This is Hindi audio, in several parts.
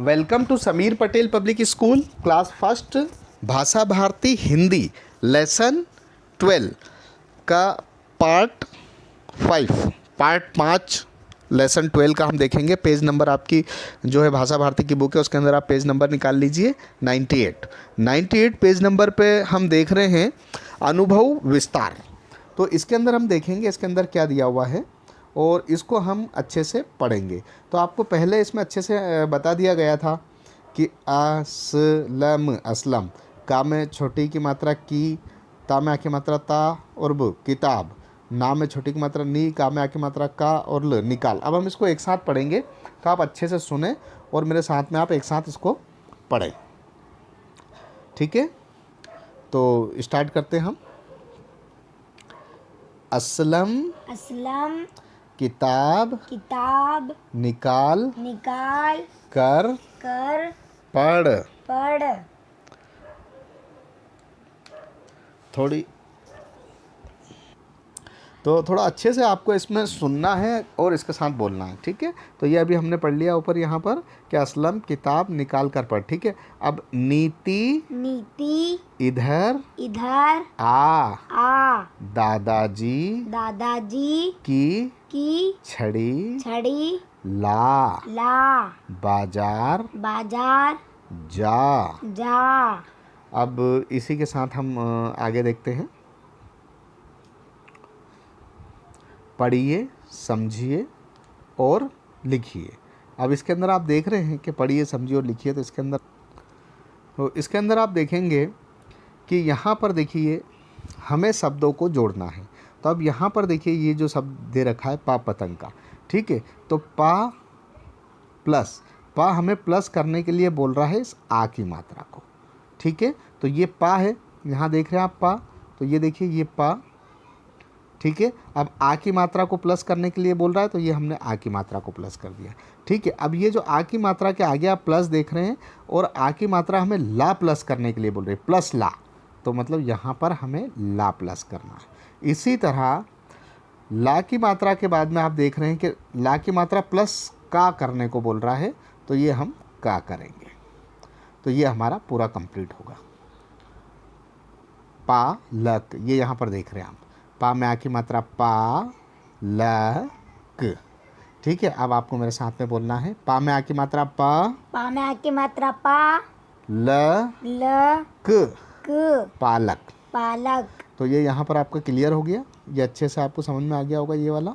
Welcome to Sameer Patel public school class first Bhasha Bharati Hindi lesson 12 का पार्ट 5 लेसन 12 का हम देखेंगे। पेज नंबर आपकी जो है भाषा भारती की बुक है उसके अंदर आप पेज नंबर निकाल लीजिए 98 पेज नंबर पे हम देख रहे हैं अनुभव विस्तार। तो इसके अंदर हम देखेंगे इसके अंदर क्या दिया हुआ है और इसको हम अच्छे से पढ़ेंगे। तो आपको पहले इसमें अच्छे से बता दिया गया था कि असलम का में छोटी की मात्रा की, ता में आ की मात्रा ता और ब किताब, ना में छोटी की मात्रा नी, का में आ की मात्रा का और ल निकाल। अब हम इसको एक साथ पढ़ेंगे तो आप अच्छे से सुने और मेरे साथ में आप एक साथ इसको पढ़ें, ठीक है। तो स्टार्ट करते हैं हम। असलम किताब निकाल कर पढ़। थोड़ा अच्छे से आपको इसमें सुनना है और इसके साथ बोलना है, ठीक है। तो ये अभी हमने पढ़ लिया ऊपर यहाँ पर कि असलम किताब निकाल कर पढ़, ठीक है। अब नीति इधर आ दादाजी की छड़ी ला बाजार जा। अब इसी के साथ हम आगे देखते हैं। पढ़िए, समझिए और लिखिए। अब इसके अंदर आप देख रहे हैं कि पढ़िए, समझिए और लिखिए। तो इसके अंदर आप देखेंगे कि यहाँ पर देखिए हमें शब्दों को जोड़ना है। तो अब यहाँ पर देखिए ये जो शब्द दे रखा है पा पतंग का, ठीक है। तो पा हमें प्लस करने के लिए बोल रहा है इस आ की मात्रा को, ठीक है। तो ये पा है, यहाँ देख रहे हैं आप पा, तो ये देखिए ये पा, ठीक है। अब आ की मात्रा को प्लस करने के लिए बोल रहा है तो ये हमने आ की मात्रा को प्लस कर दिया, ठीक है। अब ये जो आ की मात्रा के आगे आप प्लस देख रहे हैं और आ की मात्रा हमें ला प्लस करने के लिए बोल रहे हैं, प्लस ला, तो मतलब यहाँ पर हमें ला प्लस करना है। इसी तरह ला की मात्रा के बाद में आप देख रहे हैं कि ला की मात्रा प्लस का करने को बोल रहा है, तो ये हम का करेंगे। तो ये हमारा पूरा कंप्लीट होगा। पा लक, ये यहाँ पर देख रहे हैं आप, पा में आ की मात्रा पा लक, ठीक है। अब आपको मेरे साथ में बोलना है पा में आ की मात्रा पा लक पालक। तो ये यहाँ पर आपका क्लियर हो गया, ये अच्छे से आपको समझ में आ गया होगा, ये वाला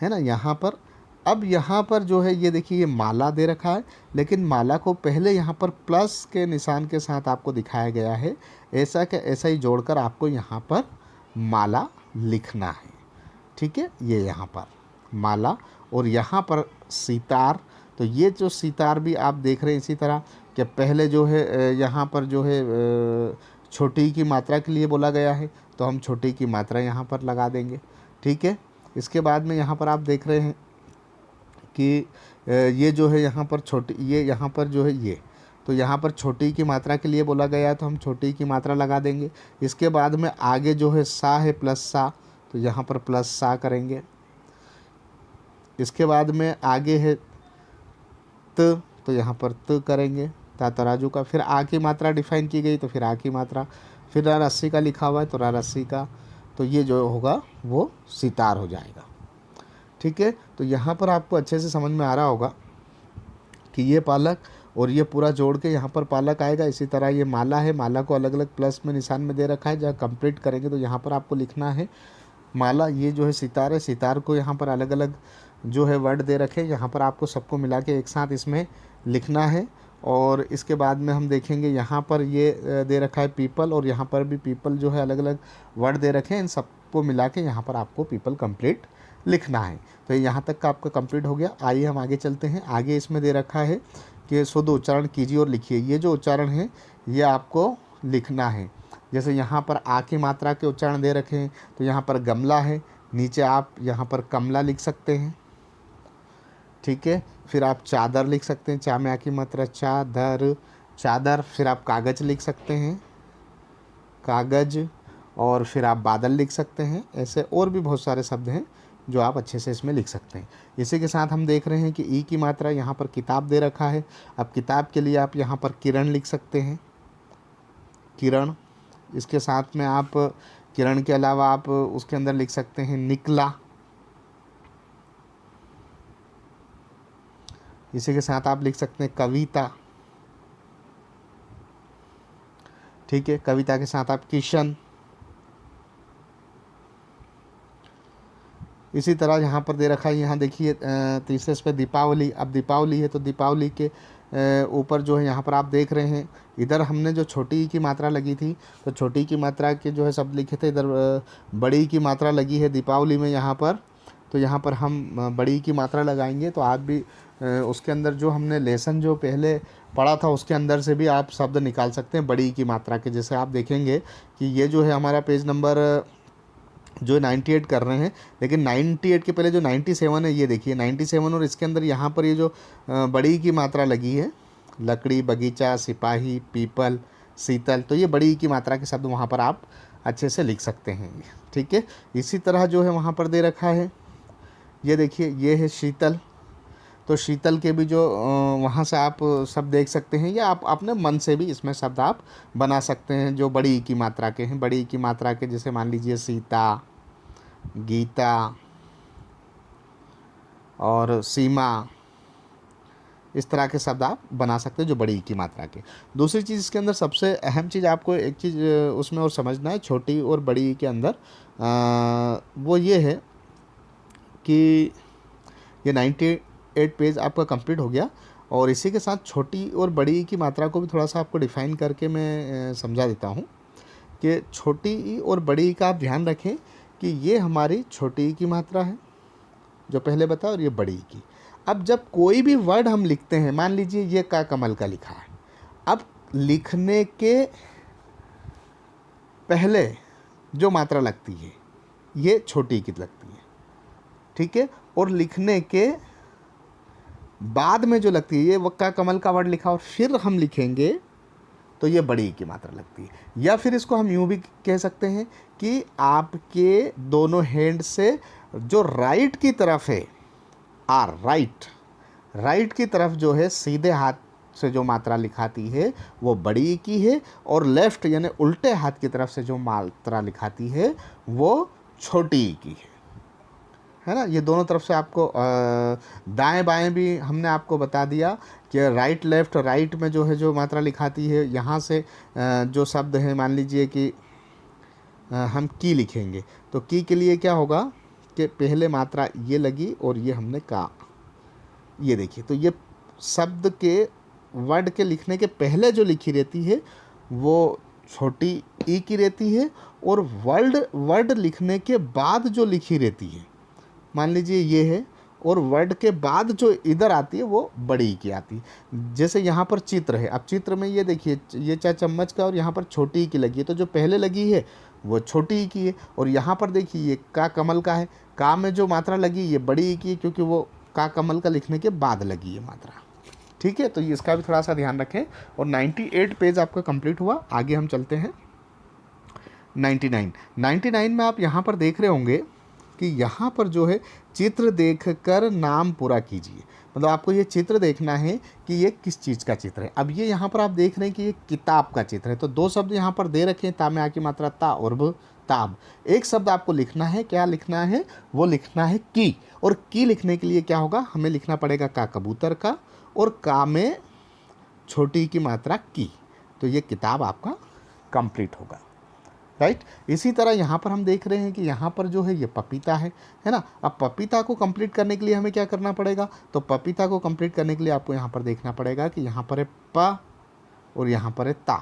है ना। यहाँ पर अब यहाँ पर जो है ये देखिए ये माला दे रखा है, लेकिन माला को पहले यहाँ पर प्लस के निशान के साथ आपको दिखाया गया है। ऐसा के ऐसा ही जोड़कर आपको यहाँ पर माला लिखना है, ठीक है। ये यहाँ पर माला और यहाँ पर सितार। तो ये जो सितार भी आप देख रहे हैं इसी तरह कि पहले जो है यहाँ पर जो है छोटी की मात्रा के लिए बोला गया है, तो हम छोटी की मात्रा यहाँ पर लगा देंगे, ठीक है। इसके बाद में यहाँ पर आप देख रहे हैं कि ये जो है यहाँ पर छोटी, ये यहाँ पर जो है ये, तो यहाँ पर छोटी की मात्रा के लिए बोला गया है तो हम छोटी की मात्रा लगा देंगे। इसके बाद में आगे जो है सा है प्लस सा, तो यहाँ पर प्लस सा करेंगे। इसके बाद में आगे है तो यहाँ पर त करेंगे, ता तराजू का। फिर आ की मात्रा डिफाइन की गई तो फिर आ की मात्रा, फिर रा रस्सी का लिखा हुआ है तो रा रस्सी का। तो ये जो होगा वो सितार हो जाएगा, ठीक है। तो यहाँ पर आपको अच्छे से समझ में आ रहा होगा कि ये पालक और ये पूरा जोड़ के यहाँ पर पालक आएगा। इसी तरह ये माला है, माला को अलग अलग प्लस में निशान में दे रखा है। जब कंप्लीट करेंगे तो यहाँ पर आपको लिखना है माला। ये जो है सितार है, सितार को यहाँ पर अलग अलग जो है वर्ड दे रखे हैं, यहाँ पर आपको सबको मिला के एक साथ इसमें लिखना है। और इसके बाद में हम देखेंगे यहाँ पर ये दे रखा है पीपल, और यहाँ पर भी पीपल जो है अलग अलग वर्ड दे रखे हैं। इन सबको मिला के यहाँ पर आपको पीपल कंप्लीट लिखना है। तो यहाँ तक का आपका कंप्लीट हो गया। आइए हम आगे चलते हैं। आगे इसमें दे रखा है कि शुद्ध उच्चारण कीजिए और लिखिए। ये जो उच्चारण है ये आपको लिखना है। जैसे यहाँ पर आ की मात्रा के उच्चारण दे रखे हैं, तो यहाँ पर गमला है, नीचे आप यहाँ पर कमला लिख सकते हैं, ठीक है। फिर आप चादर लिख सकते हैं, चा में आ की मात्रा चादर। फिर आप कागज लिख सकते हैं, कागज। और फिर आप बादल लिख सकते हैं। ऐसे और भी बहुत सारे शब्द हैं जो आप अच्छे से इसमें लिख सकते हैं। इसी के साथ हम देख रहे हैं कि ई की मात्रा यहाँ पर किताब दे रखा है। अब किताब के लिए आप यहाँ पर किरण लिख सकते हैं, किरण। इसके साथ में आप किरण के अलावा आप उसके अंदर लिख सकते हैं निकला। इसी के साथ आप लिख सकते हैं कविता, ठीक है। कविता के साथ आप किशन। इसी तरह यहाँ पर दे रखा है, यहाँ देखिए तीसरे इस पर दीपावली। अब दीपावली है तो दीपावली के ऊपर जो है यहाँ पर आप देख रहे हैं, इधर हमने जो छोटी ई की मात्रा लगी थी तो छोटी की मात्रा के जो है शब्द लिखे थे, इधर बड़ी ई की मात्रा लगी है दीपावली में यहाँ पर। तो यहाँ पर हम बड़ी की मात्रा लगाएंगे। तो आप भी उसके अंदर जो हमने लेसन जो पहले पढ़ा था उसके अंदर से भी आप शब्द निकाल सकते हैं बड़ी की मात्रा के। जैसे आप देखेंगे कि ये जो है हमारा पेज नंबर जो 98 कर रहे हैं, लेकिन 98 के पहले जो 97 है, ये देखिए 97, और इसके अंदर यहाँ पर ये जो बड़ी की मात्रा लगी है, लकड़ी, बगीचा, सिपाही, पीपल, शीतल, तो ये बड़ी की मात्रा के शब्द वहाँ पर आप अच्छे से लिख सकते हैं, ठीक है। इसी तरह जो है वहाँ पर दे रखा है, ये देखिए ये है शीतल। तो शीतल के भी जो वहाँ से आप शब्द देख सकते हैं, या आप अपने मन से भी इसमें शब्द आप बना सकते हैं जो बड़ी की मात्रा के हैं। बड़ी की मात्रा के जैसे मान लीजिए सीता, गीता और सीमा, इस तरह के शब्द आप बना सकते हैं जो बड़ी की मात्रा के। दूसरी चीज़ इसके अंदर सबसे अहम चीज़ आपको एक चीज़ उसमें और समझना है छोटी और बड़ी के अंदर, वो ये है कि ये 98 पेज आपका कंप्लीट हो गया। और इसी के साथ छोटी और बड़ी की मात्रा को भी थोड़ा सा आपको डिफ़ाइन करके मैं समझा देता हूँ कि छोटी ई और बड़ी का आप ध्यान रखें कि ये हमारी छोटी ई की मात्रा है जो पहले बताया, और ये बड़ी की। अब जब कोई भी वर्ड हम लिखते हैं, मान लीजिए ये का कमल का लिखा है, अब लिखने के पहले जो मात्रा लगती है ये छोटी की लगती है, ठीक है। और लिखने के बाद में जो लगती है, ये वक्का कमल का वर्ड लिखा और फिर हम लिखेंगे तो ये बड़ी की मात्रा लगती है। या फिर इसको हम यूँ भी कह सकते हैं कि आपके दोनों हैंड से जो राइट की तरफ है, आर राइट की तरफ जो है सीधे हाथ से जो मात्रा लिखाती है वो बड़ी की है, और लेफ्ट यानी उल्टे हाथ की तरफ से जो मात्रा लिखाती है वो छोटी की है ना। ये दोनों तरफ से आपको दाएं बाएं भी हमने आपको बता दिया कि राइट लेफ्ट, राइट में जो है जो मात्रा लिखाती है, यहाँ से जो शब्द है, मान लीजिए कि हम की लिखेंगे तो की के लिए क्या होगा कि पहले मात्रा ये लगी और ये हमने का, ये देखिए। तो ये शब्द के वर्ड के लिखने के पहले जो लिखी रहती है वो छोटी ई की रहती है, और वर्ड लिखने के बाद जो लिखी रहती है, मान लीजिए ये है, और वर्ड के बाद जो इधर आती है वो बड़ी की आती है। जैसे यहाँ पर चित्र है, अब चित्र में ये देखिए ये 4 चम्मच का और यहाँ पर छोटी की लगी है, तो जो पहले लगी है वो छोटी की है। और यहाँ पर देखिए ये का कमल का है, का में जो मात्रा लगी ये बड़ी की है, क्योंकि वो का कमल का लिखने के बाद लगी है मात्रा, ठीक है। तो ये इसका भी थोड़ा सा ध्यान रखें। और 98 पेज आपका कंप्लीट हुआ। आगे हम चलते हैं 99 में आप यहाँ पर देख रहे होंगे कि यहाँ पर जो है चित्र देखकर नाम पूरा कीजिए। मतलब आपको ये चित्र देखना है कि ये किस चीज़ का चित्र है। अब ये यहाँ पर आप देख रहे हैं कि ये किताब का चित्र है, तो 2 शब्द यहाँ पर दे रखे हैं, ता में आ की मात्रा ता और ब ताब। एक शब्द आपको लिखना है, क्या लिखना है, वो लिखना है की। और की लिखने के लिए क्या होगा, हमें लिखना पड़ेगा का कबूतर का, और का में छोटी की मात्रा की। तो ये किताब आपका कंप्लीट होगा, राइट। इसी तरह यहाँ पर हम देख रहे हैं कि यहाँ पर जो है ये पपीता है ना। अब पपीता को कंप्लीट करने के लिए हमें क्या करना पड़ेगा, तो पपीता को कंप्लीट करने के लिए आपको यहाँ पर देखना पड़ेगा कि यहाँ पर है प और यहाँ पर है ता,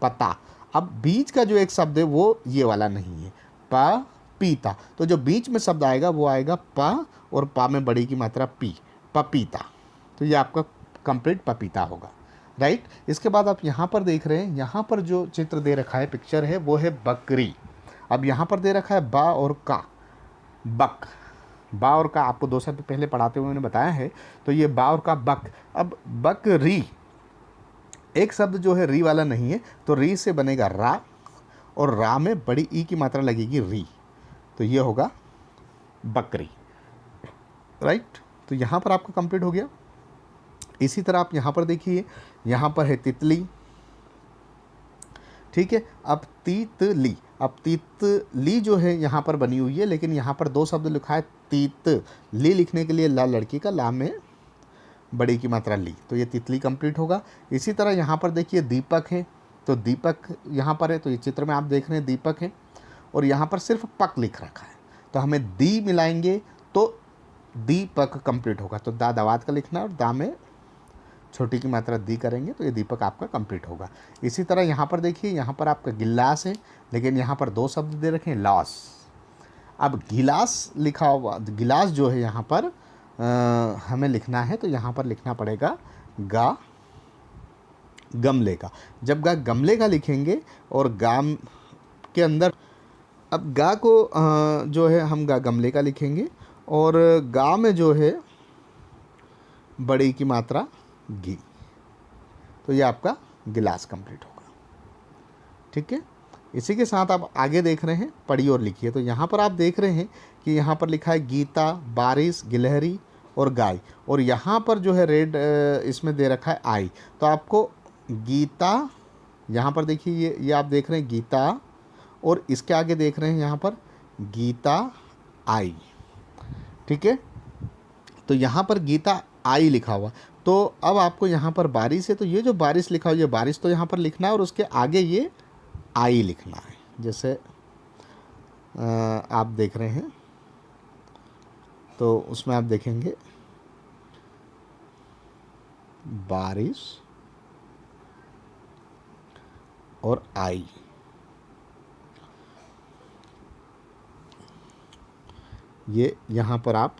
पता। अब बीच का जो एक शब्द है वो ये वाला नहीं है, प पीता। तो जो बीच में शब्द आएगा वो आएगा प, और पा में बड़ी की मात्रा पी, पपीता। तो ये आपका कंप्लीट पपीता होगा, राइट। इसके बाद आप यहाँ पर देख रहे हैं, यहाँ पर जो चित्र दे रखा है, पिक्चर है, वो है बकरी। अब यहाँ पर दे रखा है बा और का, बक। बा और का आपको 2 शब्द पहले पढ़ाते हुए मैंने बताया है। तो ये बा और का बक। अब बकरी, एक शब्द जो है री वाला नहीं है, तो री से बनेगा रा, और रा में बड़ी ई की मात्रा लगेगी री। तो ये होगा बकरी, राइट। तो यहाँ पर आपका कंप्लीट हो गया। इसी तरह आप यहाँ पर देखिए, यहाँ पर है तितली, ठीक है। अब तीतली, अब तीतली जो है यहाँ पर बनी हुई है, लेकिन यहाँ पर 2 शब्द लिखा है तीतली लिखने के लिए ला लड़की का, ला में बड़ी की मात्रा ली, तो ये तितली कंप्लीट होगा। इसी तरह यहाँ पर देखिए दीपक है, तो दीपक यहाँ पर है, तो ये चित्र में आप देख रहे हैं दीपक है, और यहाँ पर सिर्फ पक लिख रखा है, तो हमें दी मिलाएंगे तो दीपक कंप्लीट होगा। तो दा दवात का लिखना है और दा में छोटी की मात्रा दी करेंगे, तो ये दीपक आपका कंप्लीट होगा। इसी तरह यहाँ पर देखिए, यहाँ पर आपका गिलास है, लेकिन यहाँ पर 2 शब्द दे रखे हैं, लॉस। अब गिलास लिखा हुआ, गिलास जो है यहाँ पर हमें लिखना है, तो यहाँ पर लिखना पड़ेगा गा गमले का। जब गा गमले का लिखेंगे और गाम के अंदर, अब गा को जो है हम गा गमले का लिखेंगे, और गा में जो है बड़ी की मात्रा गी, तो ये आपका गिलास कंप्लीट होगा, ठीक है। इसी के साथ आप आगे देख रहे हैं, पढ़िए और लिखिए। तो यहाँ पर आप देख रहे हैं कि यहाँ पर लिखा है गीता, बारिश, गिलहरी और गाय, और यहाँ पर जो है रेड इसमें दे रखा है आई। तो आपको गीता, यहाँ पर देखिए ये आप देख रहे हैं गीता, और इसके आगे देख रहे हैं यहाँ पर गीता आई, ठीक है। तो यहाँ पर गीता आई लिखा हुआ, तो अब आपको यहाँ पर बारिश है, तो ये जो बारिश लिखा हुआ, ये बारिश तो यहाँ पर लिखना है, और उसके आगे ये आई लिखना है। जैसे आप देख रहे हैं, तो उसमें आप देखेंगे बारिश और आई, ये यहाँ पर आप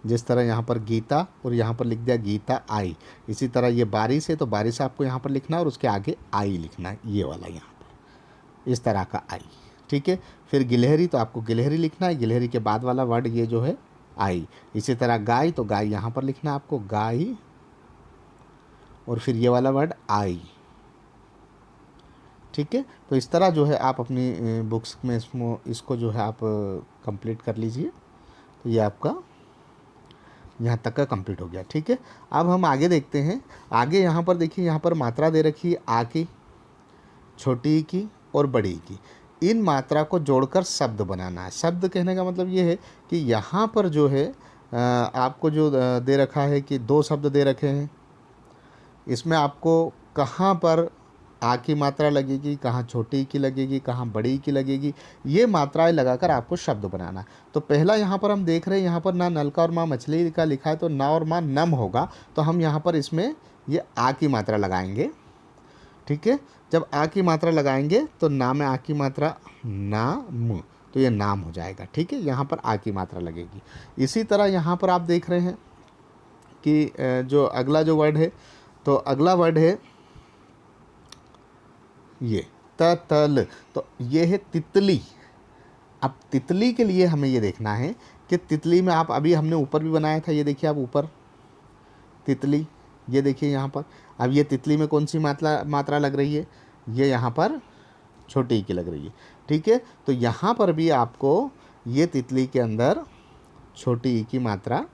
जिस तरह यहाँ पर गीता और यहाँ पर लिख दिया गीता आई, इसी तरह ये बारिश है, तो बारिश आपको यहाँ पर लिखना है और उसके आगे आई लिखना है, ये वाला यहाँ पर इस तरह का आई, ठीक है। फिर गिलहरी, तो आपको गिलहरी लिखना है, गिलहरी के बाद वाला वर्ड ये जो है आई। इसी तरह गाय, तो गाय यहाँ पर लिखना है आपको गाय, और फिर ये वाला वर्ड आई, ठीक है। तो इस तरह जो है आप अपनी बुक्स में इसको जो है आप कंप्लीट कर लीजिए। तो ये आपका यहाँ तक का कंप्लीट हो गया, ठीक है। अब हम आगे देखते हैं। आगे यहाँ पर देखिए, यहाँ पर मात्रा दे रखी है आ की, छोटी की और बड़ी की। इन मात्रा को जोड़कर शब्द बनाना है। शब्द कहने का मतलब ये है कि यहाँ पर जो है आपको जो दे रखा है कि 2 शब्द दे रखे हैं, इसमें आपको कहाँ पर आ की मात्रा लगेगी, कहाँ छोटी की लगेगी, कहाँ बड़ी की लगेगी, ये मात्राएं लगाकर आपको शब्द बनाना। तो पहला यहाँ पर हम देख रहे हैं, यहाँ पर ना नलका और माँ मछली का लिखा है, तो ना और माँ नम होगा, तो हम यहाँ पर इसमें ये आ की मात्रा लगाएंगे, ठीक है। जब आ की मात्रा लगाएंगे तो ना में आ की मात्रा नाम, तो ये नाम हो जाएगा, ठीक है। यहाँ पर आ की मात्रा लगेगी। इसी तरह यहाँ पर आप देख रहे हैं कि जो अगला जो वर्ड है, तो अगला वर्ड है ये तल, तो ये है तितली। अब तितली के लिए हमें ये देखना है कि तितली में आप, अभी हमने ऊपर भी बनाया था, ये देखिए आप ऊपर तितली, ये देखिए यहाँ पर। अब ये तितली में कौन सी मात्रा लग रही है, ये यहाँ पर छोटी की लग रही है, ठीक है। तो यहाँ पर भी आपको ये तितली के अंदर छोटी ई की मात्रा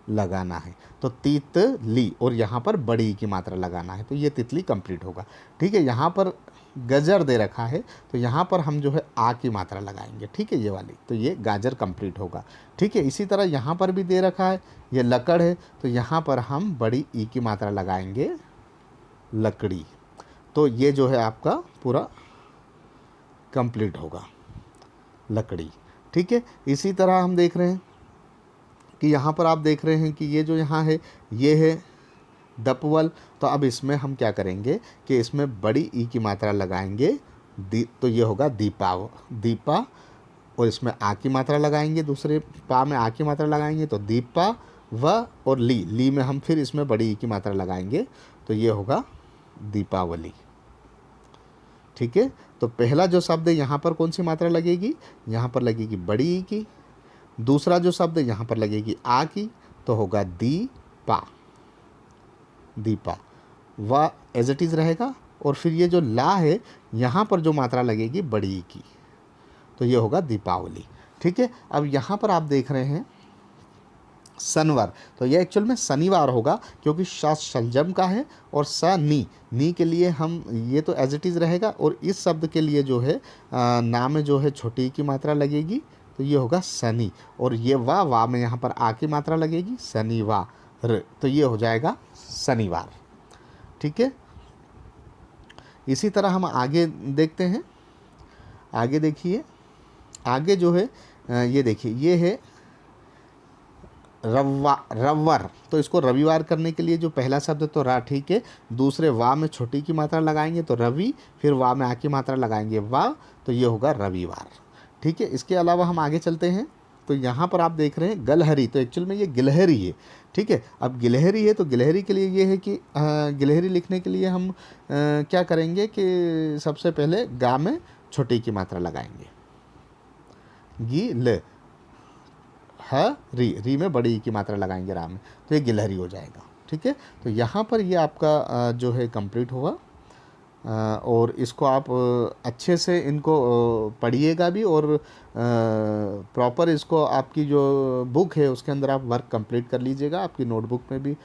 लगाना है, तो तितली, और यहाँ पर बड़ी ई की मात्रा लगाना है, तो ये तितली कंप्लीट होगा, ठीक है। यहाँ पर गाजर दे रखा है, तो यहाँ पर हम जो है आ की मात्रा लगाएंगे, ठीक है, ये वाली, तो ये गाजर कंप्लीट होगा, ठीक है। इसी तरह यहाँ पर भी दे रखा है, ये लकड़ है, तो यहाँ पर हम बड़ी ई की मात्रा लगाएंगे, लकड़ी, तो ये जो है आपका पूरा कंप्लीट होगा, लकड़ी, ठीक है। इसी तरह हम देख रहे हैं कि यहाँ पर आप देख रहे हैं कि ये जो यहाँ है, ये है दपवल, तो अब इसमें हम क्या करेंगे कि इसमें बड़ी ई की मात्रा लगाएंगे, तो ये होगा दीपा, और इसमें आ की मात्रा लगाएंगे, दूसरे पा में आ की मात्रा लगाएंगे, तो दीपा व, और ली में हम फिर इसमें बड़ी ई की मात्रा लगाएंगे, तो ये होगा दीपावली, ठीक है। तो पहला जो शब्द है, यहाँ पर कौन सी मात्रा लगेगी, यहाँ पर लगेगी बड़ी ई की। दूसरा जो शब्द है, यहाँ पर लगेगी आ की, तो होगा दीपा व एज इट इज़ रहेगा, और फिर ये जो ला है, यहाँ पर जो मात्रा लगेगी बड़ी की, तो ये होगा दीपावली, ठीक। ठीक है। अब यहाँ पर आप देख रहे हैं शनिवार, तो ये एक्चुअल में शनिवार होगा क्योंकि श शलजम का है और स नी के लिए हम ये तो एज इट इज़ रहेगा, और इस शब्द के लिए जो है ना में जो है छोटी की मात्रा लगेगी, तो ये होगा शनि, और ये वाह में यहाँ पर आ की मात्रा लगेगी, शनिवार, तो ये हो जाएगा शनिवार। ठीक है। इसी तरह हम आगे देखते हैं। आगे देखिए, आगे जो है ये देखिए, ये है रविवार, तो इसको रविवार करने के लिए जो पहला शब्द तो रा, ठीक है, दूसरे वाह में छोटी की मात्रा लगाएंगे तो रवि, फिर वाह में आ की मात्रा लगाएंगे वाह, तो ये होगा रविवार। ठीक है। इसके अलावा हम आगे चलते हैं, तो यहाँ पर आप देख रहे हैं गलहरी, तो एक्चुअल में ये गिलहरी है। ठीक है। अब गिलहरी है तो गिलहरी के लिए ये है कि गिलहरी लिखने के लिए हम क्या करेंगे कि सबसे पहले गा में छोटी की मात्रा लगाएंगे, गिल री में बड़ी की मात्रा लगाएंगे रा में, तो ये गिलहरी हो जाएगा। ठीक है। तो यहाँ पर ये आपका जो है कंप्लीट हुआ, और इसको आप अच्छे से इनको पढ़िएगा भी, और प्रॉपर इसको आपकी जो बुक है उसके अंदर आप वर्क कंप्लीट कर लीजिएगा, आपकी नोटबुक में भी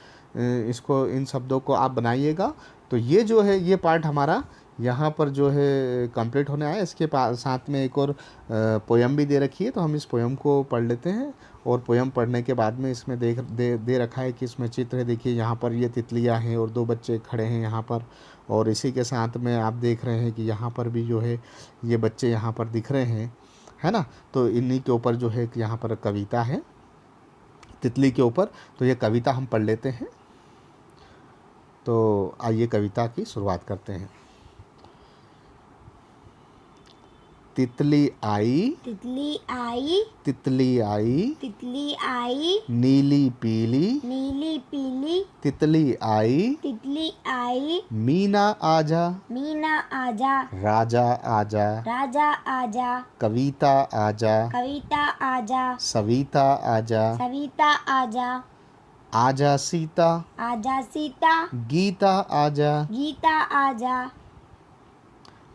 इसको इन शब्दों को आप बनाइएगा। तो ये जो है ये पार्ट हमारा यहाँ पर जो है कंप्लीट होने आया। इसके साथ में एक और पोयम भी दे रखी है, तो हम इस पोयम को पढ़ लेते हैं, और पोयम पढ़ने के बाद में इसमें दे रखा है कि इसमें चित्र है। देखिए यहाँ पर ये तितलियाँ हैं और 2 बच्चे खड़े हैं यहाँ पर, और इसी के साथ में आप देख रहे हैं कि यहाँ पर भी जो है ये बच्चे यहाँ पर दिख रहे हैं, है ना। तो इन्हीं के ऊपर जो है यहाँ पर कविता है तितली के ऊपर, तो ये कविता हम पढ़ लेते हैं। तो आइए कविता की शुरुआत करते हैं। तितली आई, तितली आई, तितली आई, तितली आई, नीली पीली, नीली पीली, तितली आई, तितली आई, मीना आजा, मीना आजा, राजा आजा, राजा आजा, कविता आजा, कविता आजा, सविता आजा, सविता आजा, आजा सीता, आजा सीता, गीता आजा, गीता आजा,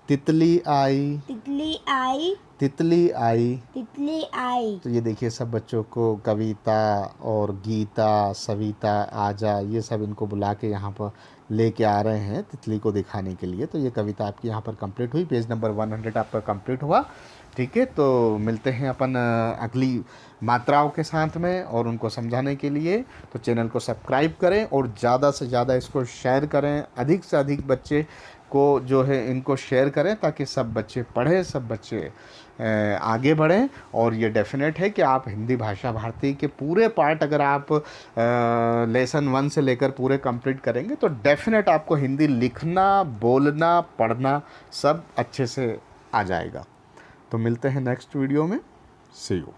तितली आई, तितली आई, तितली आई। तितली आई। तो ये देखिए सब बच्चों को कविता और गीता, सविता, आजा, ये सब इनको बुला के यहाँ पर लेके आ रहे हैं तितली को दिखाने के लिए। तो ये कविता आपकी यहाँ पर कंप्लीट हुई, पेज नंबर 100 आपका कंप्लीट हुआ। ठीक है। तो मिलते हैं अपन अगली मात्राओं के साथ में, और उनको समझाने के लिए तो चैनल को सब्सक्राइब करें और ज़्यादा से ज़्यादा इसको शेयर करें, अधिक से अधिक बच्चे को जो है इनको शेयर करें, ताकि सब बच्चे पढ़ें, सब बच्चे आगे बढ़ें। और ये डेफिनेट है कि आप हिंदी भाषा भारती के पूरे पार्ट अगर आप लेसन 1 से लेकर पूरे कंप्लीट करेंगे तो डेफिनेट आपको हिंदी लिखना, बोलना, पढ़ना सब अच्छे से आ जाएगा। तो मिलते हैं नेक्स्ट वीडियो में। सी यू।